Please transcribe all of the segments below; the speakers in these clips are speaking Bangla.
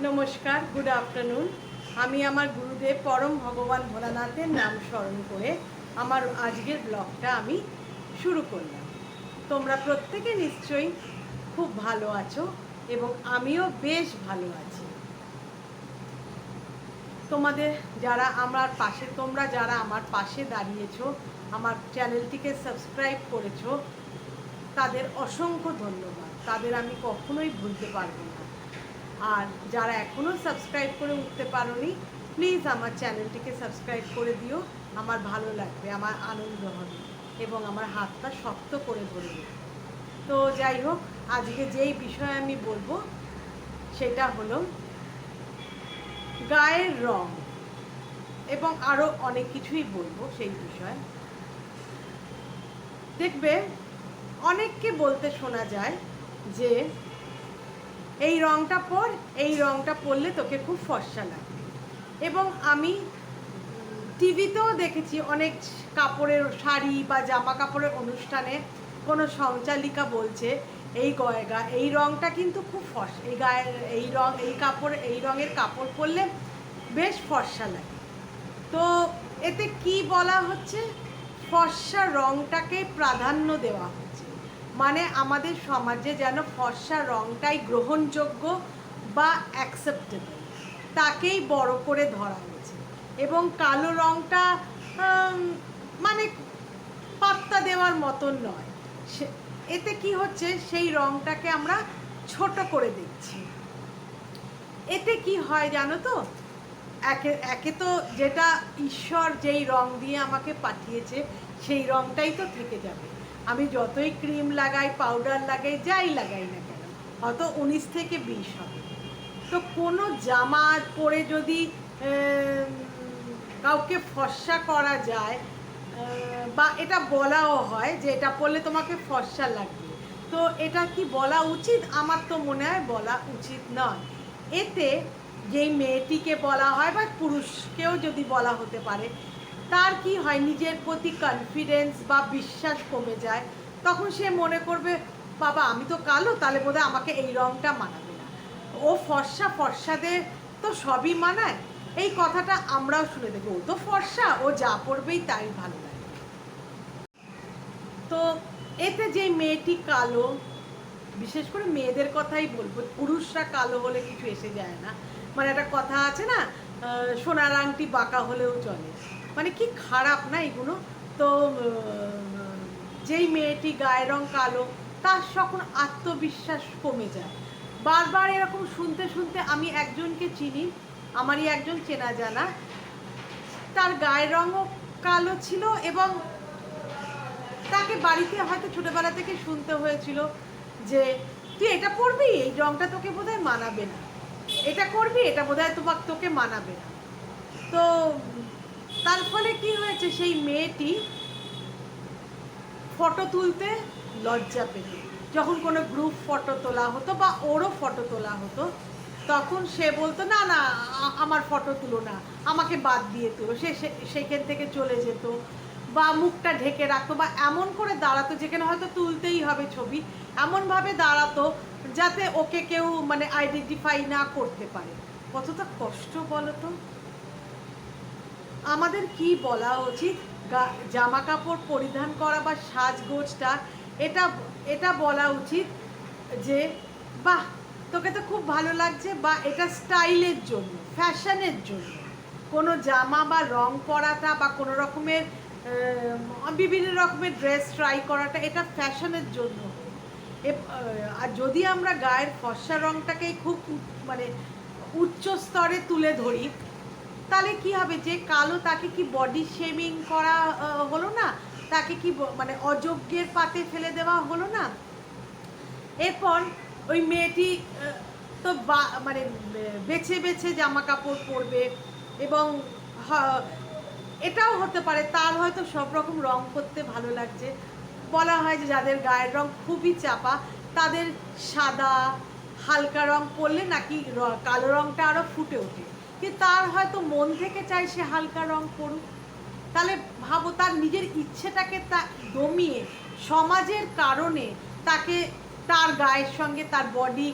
নমস্কার, গুড আফটারনুন। আমি আমার গুরুদেব পরম ভগবান ভোলানাথের নাম স্মরণ করে আমার আজকের ব্লগটা আমি শুরু করলাম। তোমরা প্রত্যেকে নিশ্চয়ই খুব ভালো আছো এবং আমিও বেশ ভালো আছি। তোমাদের যারা আমার পাশে দাঁড়িয়েছো, আমার চ্যানেলটিকে সাবস্ক্রাইব করেছো, তাদের অসংখ্য ধন্যবাদ। তাদের আমি কখনোই ভুলতে পারবো না। আর যারা এখনও সাবস্ক্রাইব করে উঠতে পারোনি, প্লিজ আমার চ্যানেলটিকে সাবস্ক্রাইব করে দিও। আমার ভালো লাগবে, আমার আনন্দ হবে এবং আমার হাতটা শক্ত করে ধরবে। তো যাই হোক, আজকে যেই বিষয়ে আমি বলবো সেটা হলো গায়ের রং এবং আরও অনেক কিছুই বলবো সেই বিষয়ে। দেখবে, অনেককে বলতে শোনা যায় যে এই রংটা পর, এই রংটা পরলে তোকে খুব ফর্সা লাগবে। এবং আমি টিভিতেও দেখেছি অনেক কাপড়ের শাড়ি বা জামা কাপড়ের অনুষ্ঠানে কোনো সঞ্চালিকা বলছে এই রংটা কিন্তু খুব ফর্সা, এই গায়ের এই রঙের কাপড় পরলে বেশ ফর্সা লাগে। তো এতে কি বলা হচ্ছে? ফর্সা রংটাকে প্রাধান্য দেওয়া হচ্ছে, মানে আমাদের সমাজে যেন ফর্সা রংটাই গ্রহণযোগ্য বা অ্যাকসেপ্টেবল, তাকেই বড় করে ধরা হয়েছে। এবং কালো রংটা মানে পাত্তা দেওয়ার মতন নয়। এতে কি হচ্ছে, সেই রংটাকে আমরা ছোট করে দিচ্ছি। এতে কি হয় জানো তো? একে তো যেটা ঈশ্বর যেই রং দিয়ে আমাকে পাঠিয়েছে সেই রংটাই তো থেকে যাবে। আমি যতই ক্রিম লাগাই, পাউডার লাগাই, যাই লাগাই না কেন, হয়তো 19 থেকে 20 হবে। তো কোনো জামা পরে যদি কাউকে ফর্সা করা যায়, বা এটা বলাও হয় যে এটা পরলে তোমাকে ফর্সা লাগবে, তো এটা কি বলা উচিত? আমার তো মনে হয় বলা উচিত নয়। এতে যেই মেয়েটিকে বলা হয় বা পুরুষকেও যদি বলা হতে পারে, তার কি হয়, নিজের প্রতি কনফিডেন্স বা বিশ্বাস কমে যায়। তখন সে মনে করবে, বাবা আমি তো কালো, তাহলে বোধহয় আমাকে এই রংটা মানাবে না। ও ফর্সাদের তো সবই মানায়, এই কথাটা আমরাও শুনে দেখি, ও তো ফর্সা, ও যা পড়বেই তাই ভালো লাগে। তো এতে যে মেয়েটি কালো, বিশেষ করে মেয়েদের কথাই বলবো, পুরুষরা কালো হলে কিছু এসে যায় না। মানে একটা কথা আছে না, সোনার আংটি বাঁকা হলেও চলে, মানে কি খারাপ না এগুলো। তো যেই মেয়েটি গায়ের রং কালো, তার তখন আত্মবিশ্বাস কমে যায়। বারবার এরকম শুনতে শুনতে আমি একজনকে চিনি, আমারই একজন চেনা জানা, তার গায়ের রঙও কালো ছিল এবং তাকে বাড়িতে হয়তো ছোটোবেলা থেকে শুনতে হয়েছিল যে তুই এটা পরবি, এই রঙটা তোকে বোধহয় মানাবে না, এটা করবি, এটা বোধহয় তোকে মানাবে না। তো তার ফলে কি হয়েছে, সেই মেয়েটি ফটো তুলতে লজ্জা পেত। যখন কোনো গ্রুপ ফটো তোলা হতো বা ওরও ফটো তোলা হতো, তখন সে বলতো না না আমার ফটো তুলো না, আমাকে বাদ দিয়ে তুলো। সে সেখান থেকে চলে যেত বা মুখটা ঢেকে রাখতো বা এমন করে দাঁড়াতো, যেখানে হয়তো তুলতেই হবে ছবি, এমনভাবে দাঁড়াতো যাতে ওকে কেউ মানে আইডেন্টিফাই না করতে পারে। কতটা কষ্ট বলো তো? আমাদের কি বলা উচিত? জামা কাপড় পরিধান করা বা সাজগোজটা এটা বলা উচিত যে বাহ, তোকে তো খুব ভালো লাগছে, বা এটা স্টাইলের জন্য, ফ্যাশনের জন্য। কোনো জামা বা রং পরাটা বা কোনো রকমের বিভিন্ন রকমের ড্রেস ট্রাই করাটা, এটা ফ্যাশনের জন্য। আর যদি আমরা গায়ের ফর্সা রংটাকেই খুব মানে উচ্চ স্তরে তুলে ধরি, তাহলে কি হবে, যে কালো তাকে কি বডি শেমিং করা হলো না? তাকে কি মানে অযোগ্যের পাতে ফেলে দেওয়া হলো না? এরপর ওই মেয়েটি তো মানে বেছে বেছে জামা কাপড় পরবে এবং এটাও হতে পারে তার হয়তো সব রকম রং করতে ভালো লাগছে। বলা হয় যে যাদের গায়ের রং খুবই চাপা, তাদের সাদা হালকা রং পরলে নাকি কালো রংটা আরও ফুটে ওঠে। কিন্তু তার হয়তো মন থেকে চাই সে হালকা রং পরুক। তাহলে ভাবো, তার নিজের ইচ্ছেটাকে দমিয়ে সমাজের কারণে তাকে তার গায়ের সঙ্গে তার বডি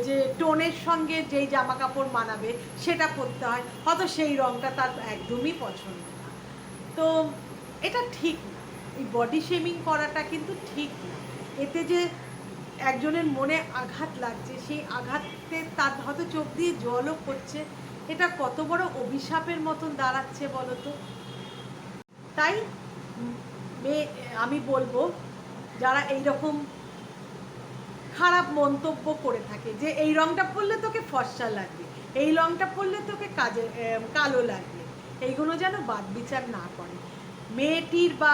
যে টোনের সঙ্গে যেই জামা কাপড় মানাবে সেটা পরতে হয়, হয়তো সেই রঙটা তার একদমই পছন্দ না। তো এটা ঠিক না, এই বডি শেমিং করাটা কিন্তু ঠিক না। এতে যে একজনের মনে আঘাত লাগছে, সেই আঘাতে তার হয়তো চোখ দিয়ে জলও পড়ছে, এটা কত বড় অভিশাপের মতন দাঁড়াচ্ছে বলো তো। তাই আমি বলবো, যারা এইরকম খারাপ মন্তব্য করে থাকে যে এই রঙটা পরলে তোকে ফর্সা লাগবে, এই রঙটা পরলে তোকে কালো লাগবে, এইগুলো যেন বাদ বিচার না করে। মেয়েটির বা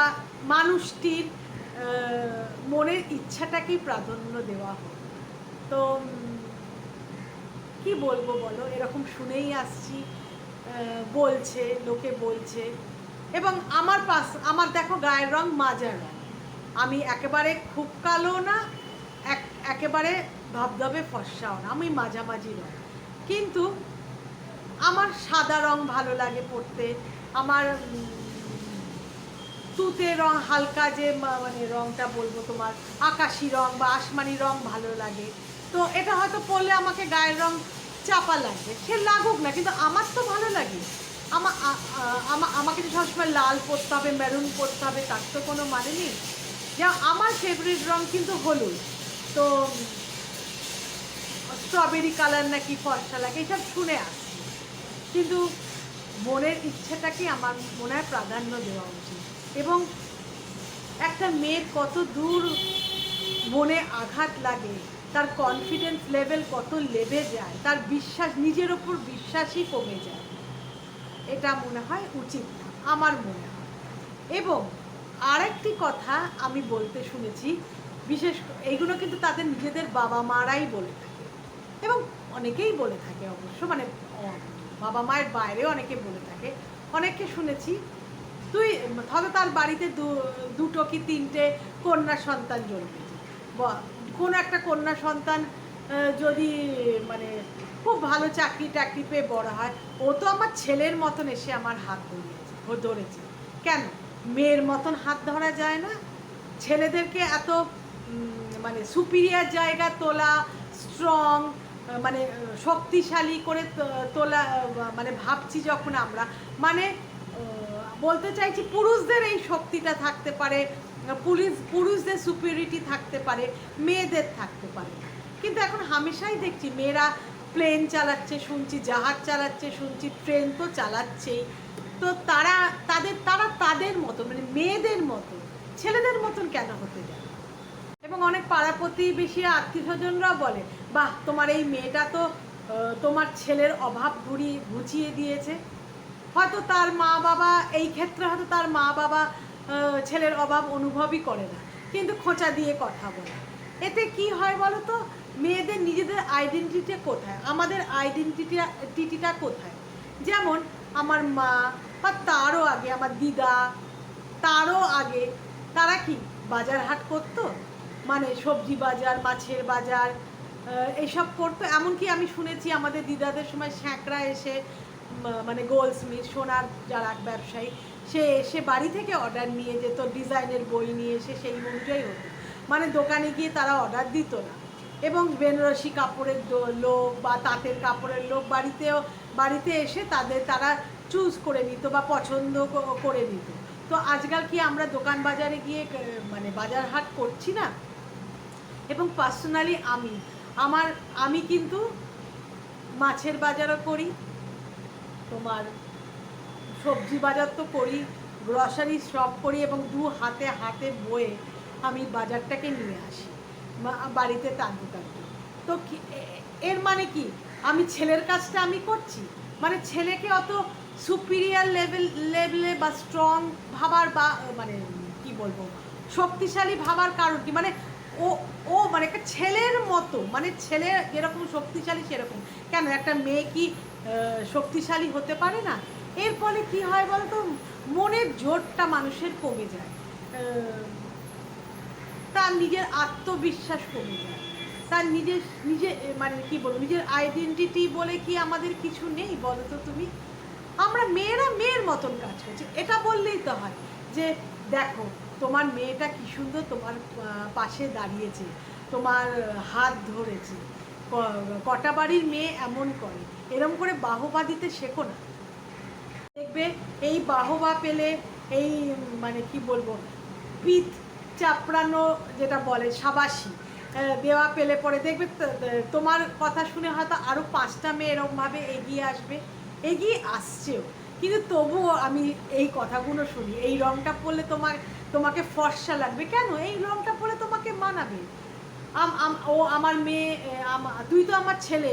মানুষটির মনের ইচ্ছাটাকেই প্রাধান্য দেওয়া হোক। তো কি বলবো বলো, এরকম শুনেই আসছি, বলছে, লোকে বলছে। এবং আমার দেখো গায়ের রং মাজা রং, আমি একেবারে খুব কালো না, একেবারে ধবধবে ফর্সাও না, আমি মাঝামাঝি রং। কিন্তু আমার সাদা রং ভালো লাগে পরতে, আমার তুতে রং, হালকা যে মানে রংটা বলবো তোমার আকাশি রং বা আসমানি রং ভালো লাগে। তো এটা হয়তো পরলে আমাকে গায়ের রং চাপা লাগবে, সে লাগুক না, কিন্তু আমার তো ভালো লাগে। আমাকে যে সবসময় লাল পরতে হবে, মেরুন পরতে হবে, তার তো কোনো মানে নেই। যা আমার ফেভারিট রং কিন্তু হলুদ। তো স্ট্রবেরি কালার নাকি ফর্সা লাগে, এইসব শুনে আসছি, কিন্তু মনের ইচ্ছেটাকে আমার মনে হয় প্রাধান্য দেওয়া উচিত। এবং একটা মেয়ের কত দূর মনে আঘাত লাগে, তার কনফিডেন্স লেভেল কত লেবে যায়, তার বিশ্বাস, নিজের ওপর বিশ্বাসই কমে যায়, এটা মনে হয় উচিত না, আমার মনে হয়। এবং আরেকটি কথা আমি বলতে শুনেছি, বিশেষ এইগুলো কিন্তু তাদের নিজেদের বাবা মারাই বলে থাকে, এবং অনেকেই বলে থাকে অবশ্য, মানে বাবা মায়ের বাইরেও অনেকে বলে থাকে। অনেককে শুনেছি, তুই হয়তো তার বাড়িতে দুটো কি তিনটে কন্যা সন্তান জন্মেছে, কোনো একটা কন্যা সন্তান যদি মানে খুব ভালো চাকরি টাকরি পেয়ে বড় হয়, ও তো আমার ছেলের মতন এসে আমার হাত ধরেছে। কেন মেয়ের মতন হাত ধরা যায় না? ছেলেদেরকে এত মানে সুপিরিয়ার জায়গা তোলা, স্ট্রং, মানে শক্তিশালী করে তোলা, মানে ভাবছি যখন আমরা, মানে বলতে চাইছি পুরুষদের এই শক্তিটা থাকতে পারে, পুরুষদের সুপিরিয়রিটি থাকতে পারে, মেয়েদের থাকতে পারে। কিন্তু এখন হামেশাই দেখছি মেয়েরা প্লেন চালাচ্ছে শুনছি, জাহাজ চালাচ্ছে শুনছি, ট্রেন তো চালাচ্ছেই। তো তারা তাদের মতো, মানে মেয়েদের মতো, ছেলেদের মতন কেন হতে যায়? এবং অনেক পাড়া প্রতিবেশীরা, আত্মীয় স্বজনরাও বলে, বাহ, তোমার এই মেয়েটা তো তোমার ছেলের অভাব ঘুচিয়ে দিয়েছে। হয়তো তার মা বাবা, এই ক্ষেত্রে হয়তো তার মা বাবা ছেলের অভাব অনুভবই করে না, কিন্তু খোঁচা দিয়ে কথা বলে। এতে কি হয় বলো তো, মেয়েদের নিজেদের আইডেন্টিটি কোথায়, আমাদের আইডেন্টিটিটা কোথায়? যেমন আমার মা, বা তারও আগে আমার দিদা, তারও আগে তারা কি বাজার হাট করতো, মানে সবজি বাজার, মাছের বাজার, এইসব করতো। এমনকি আমি শুনেছি আমাদের দিদাদের সময় স্যাঁকড়া এসে, মানে গোল্ডস্মিথ, সোনার যারা ব্যবসায়ী, সে এসে বাড়ি থেকে অর্ডার নিয়ে যেত, ডিজাইনের বই নিয়ে এসে সেই অনুযায়ী হতো, মানে দোকানে গিয়ে তারা অর্ডার দিত না। এবং বেনারসি কাপড়ের লোক বা তাঁতের কাপড়ের লোক বাড়িতে এসে তারা চুজ করে নিত বা পছন্দ করে নিত। তো আজকাল কি আমরা দোকান বাজারে গিয়ে মানে বাজার হাট করছি না? এবং পার্সোনালি আমি কিন্তু মাছের বাজারও করি, তোমার সবজি বাজার তো করি, গ্রসারি শপ করি, এবং হাতে বয়ে আমি বাজারটাকে নিয়ে আসি বাড়িতে টানতে। তো এর মানে কি আমি ছেলের কাজটা আমি করছি? মানে ছেলেকে অত সুপিরিয়ার লেভেলে বা স্ট্রং ভাবার, বা মানে কি বলবো, শক্তিশালী ভাবার কারণ কি? মানে ও মানে একটা ছেলের মতো, মানে ছেলে যেরকম শক্তিশালী সেরকম কেন একটা মেয়ে কি শক্তিশালী হতে পারে না? এর ফলে কি হয় বলতো, মনের জোরটা মানুষের কমে যায়, তার নিজের আত্মবিশ্বাস কমে যায়, তার নিজে মানে কি বলবো, নিজের আইডেন্টিটি বলে কি আমাদের কিছু নেই বলো তো তুমি? আমরা মেয়েরা মেয়ের মতন কাজ করছি, এটা বললেই তো হয় যে দেখো তোমার মেয়েটা কি সুন্দর তোমার পাশে দাঁড়িয়েছে, তোমার হাত ধরেছে, কটা বাড়ির মেয়ে এমন করে, এরম করে বাহবা দিতে শেখো না। দেখবে এই বাহবা পেলে, এই মানে কি বলবো, পিঠ চাপড়ানো যেটা বলে, সাবাসি দেওয়া পেলে পরে দেখবে তোমার কথা শুনে হয়তো আরও 5টা মেয়ে এরকমভাবে এগিয়ে আসবে, এগিয়ে আসছেও। কিন্তু তবুও আমি এই কথাগুলো শুনি, এই রঙটা পরলে তোমাকে ফর্সা লাগবে। কেন? এই রঙটা পরলে তোমাকে মানাবে। ও আমার মেয়ে, তুই তো আমার ছেলে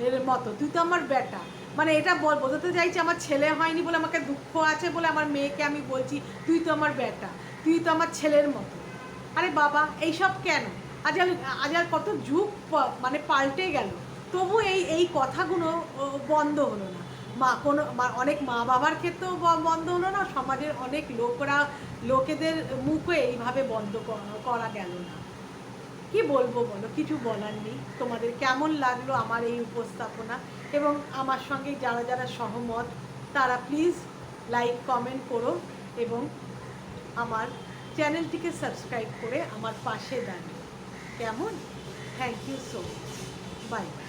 এর মতো, তুই তো আমার বেটা। মানে এটা বোঝাতে চাইছি আমার ছেলে হয়নি বলে আমাকে দুঃখ আছে বলে আমার মেয়েকে আমি বলছি তুই তো আমার বেটা, তুই তো আমার ছেলের মতো। আরে বাবা, এইসব কেন? আজকাল কত যুগ মানে পাল্টে গেল, তবু এই কথাগুলো বন্ধ হলো না। অনেক মা বাবার ক্ষেত্রেও বন্ধ হলো না, সমাজের অনেক লোকেদের মুখে এইভাবে বন্ধ করা গেল না। কি বলবো বলো, কিছু বলার নেই। তোমাদের কেমন লাগলো আমার এই উপস্থাপনা, এবং আমার সঙ্গে যারা যারা সহমত তারা প্লিজ লাইক কমেন্ট করো, এবং আমার চ্যানেলটিকে সাবস্ক্রাইব করে আমার পাশে দাঁড়িয়ে। কেমন? Thank you so much. Bye by.